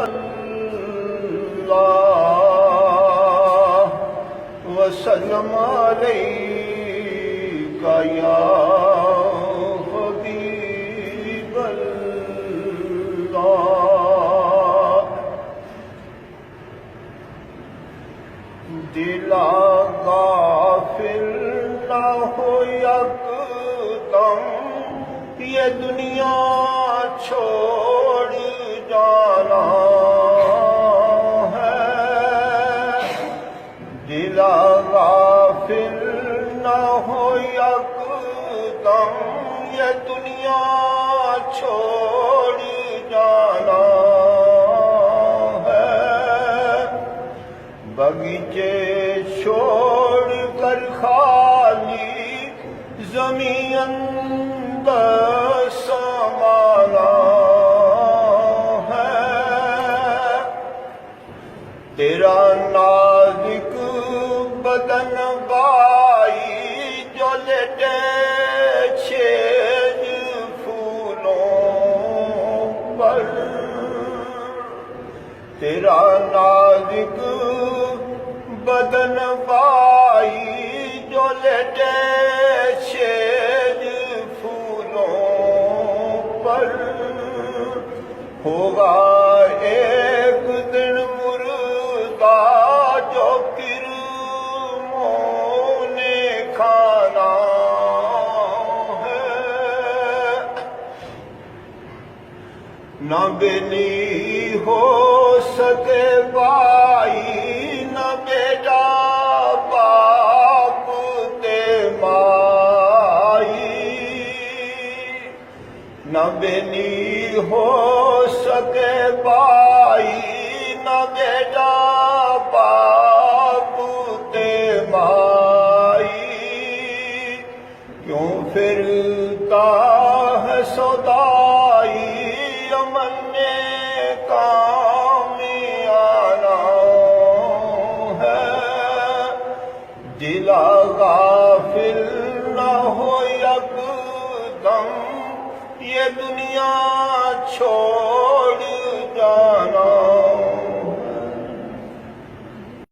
اللہ وسلم علیکہ یا حبیب اللہ۔ دل غافل نہ ہو یکدم یہ دنیا چھوڑ جانا ہے، دل غافل نہ ہو یکدم یہ دنیا چھوڑ جانا ہے، بغیچے چھوڑ کر خالی زمین اندر سمانا ہے، تیرا نازک بدن بائی جو لیٹے چھیج پھولوں پر، تیرا نازک بدن بائی جو لیٹے چھیج پھولوں پر، ہوگا ایک دن مردہ جو کرموں نے کھانا ہے، نہ بینی ہو سکے بھائی نہ بیٹا باپ تے مائی، نہ بینی ہو سکے بھائی نہ بیٹا باپ تے مائی، کیوں پھرتا ہے سودائی امن میں کام آنا ہے، دل غافل نہ ہو یکدم یہ دنیا چھوڑ